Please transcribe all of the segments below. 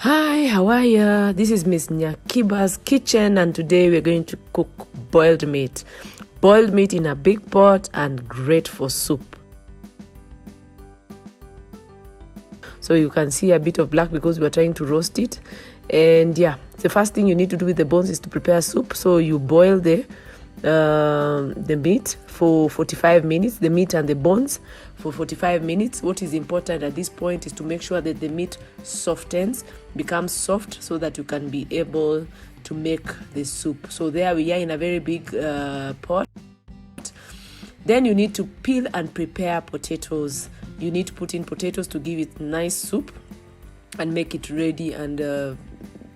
Hi, how are ya? This is Miss Nyakiba's kitchen, and today we're going to cook boiled meat. Boiled meat in a big pot and great for soup. So you can see a bit of black because we're trying to roast it. And yeah, the first thing you need to do with the bones is to prepare soup. So you boil the meat for 45 minutes, the meat and the bones for 45 minutes. What is important at this point is to make sure that the meat softens, becomes soft, so that you can be able to make the soup. So there we are in a very big pot. Then you need to peel and prepare potatoes. You need to put in potatoes to give it nice soup and make it ready and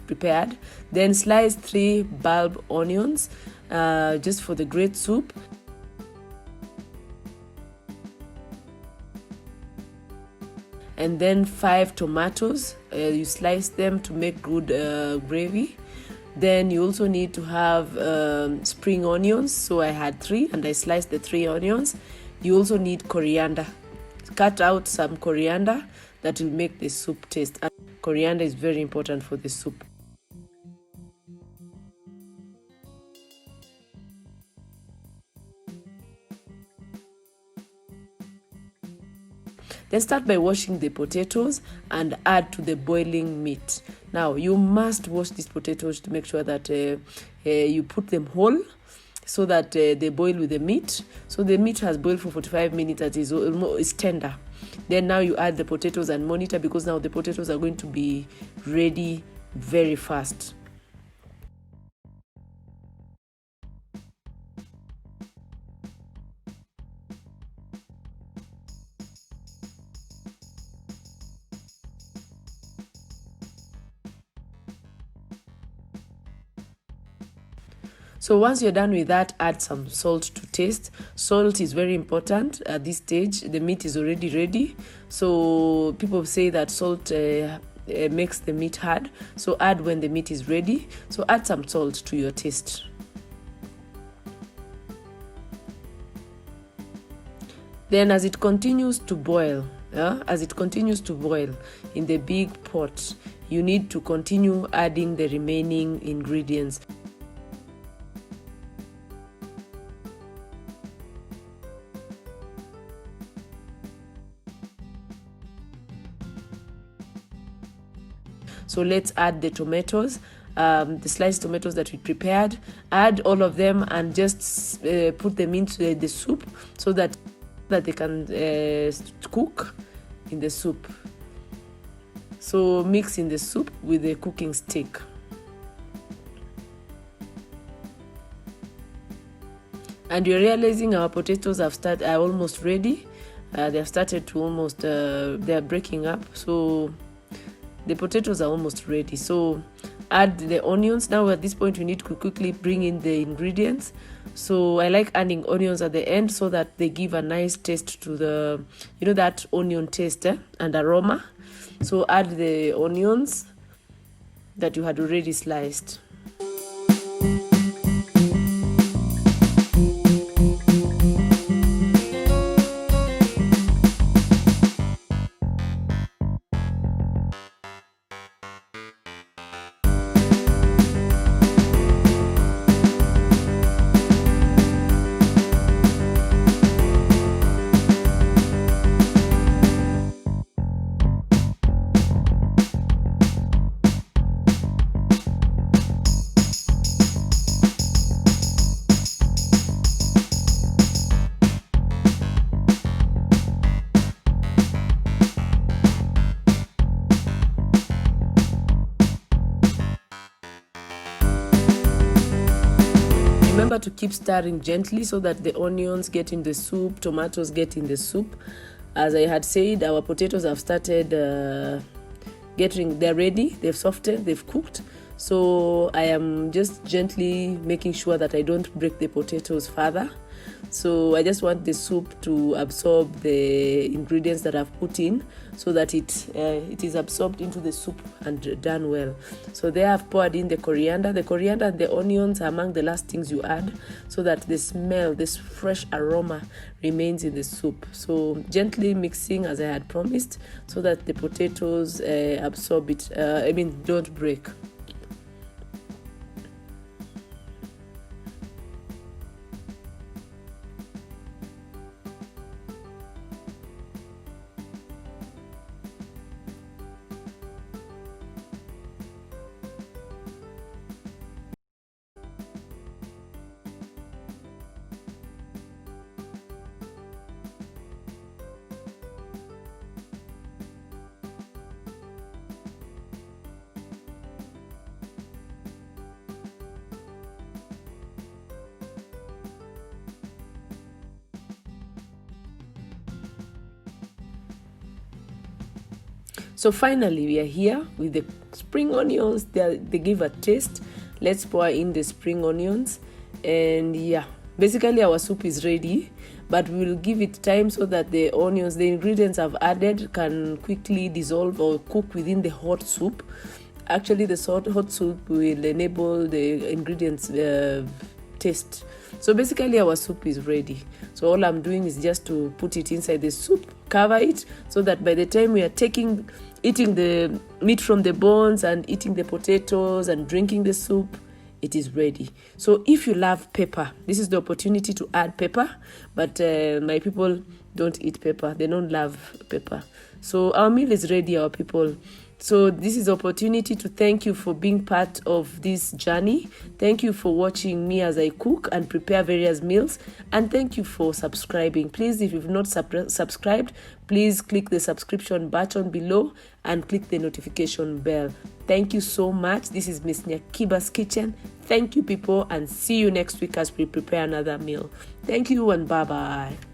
prepared. Then slice 3 bulb onions just for the great soup. And then 5 tomatoes. You slice them to make good gravy. Then you also need to have spring onions. So I had 3 and I sliced the 3 onions. You also need coriander. Cut out some coriander that will make the soup taste. And coriander is very important for the soup. Then start by washing the potatoes and add to the boiling meat. Now, you must wash these potatoes to make sure that you put them whole so that they boil with the meat. So the meat has boiled for 45 minutes, that is tender. Then now you add the potatoes and monitor, because now the potatoes are going to be ready very fast. So once you're done with that, add some salt to taste. Salt is very important at this stage. The meat is already ready. So people say that salt makes the meat hard. So add when the meat is ready. So add some salt to your taste. Then as it continues to boil, in the big pot, you need to continue adding the remaining ingredients. So let's add the tomatoes, the sliced tomatoes that we prepared. Add all of them and just put them into the soup so that they can cook in the soup. So mix in the soup with the cooking stick. And you're realizing our potatoes are almost ready. They have started to almost, they're breaking up. So the potatoes are almost ready. So add the onions. Now at this point we need to quickly bring in the ingredients. So I like adding onions at the end so that they give a nice taste to the, that onion taste and aroma. So add the onions that you had already sliced. Remember to keep stirring gently so that the onions get in the soup, tomatoes get in the soup. As I had said, our potatoes have started they're ready, they've softened, they've cooked. So I am just gently making sure that I don't break the potatoes further. So I just want the soup to absorb the ingredients that I've put in, so that it is absorbed into the soup and done well. So there I've poured in the coriander. The coriander and the onions are among the last things you add, so that the smell, this fresh aroma, remains in the soup. So gently mixing as I had promised, so that the potatoes absorb it, don't break. So finally, we are here with the spring onions. They give a taste. Let's pour in the spring onions, and yeah, basically our soup is ready, but we will give it time so that the onions, the ingredients I've added, can quickly dissolve or cook within the hot soup. Actually, the hot soup will enable the ingredients taste. So basically our soup is ready. So all I'm doing is just to put it inside the soup, cover it, so that by the time we are eating the meat from the bones and eating the potatoes and drinking the soup, it is ready. So if you love pepper, this is the opportunity to add pepper, but my people don't eat pepper. They don't love pepper. So our meal is ready, our people. So this is opportunity to thank you for being part of this journey. Thank you for watching me as I cook and prepare various meals. And thank you for subscribing. Please, if you've not subscribed, please click the subscription button below and click the notification bell. Thank you so much. This is Miss Nyakiba's Kitchen. Thank you, people, and see you next week as we prepare another meal. Thank you and bye-bye.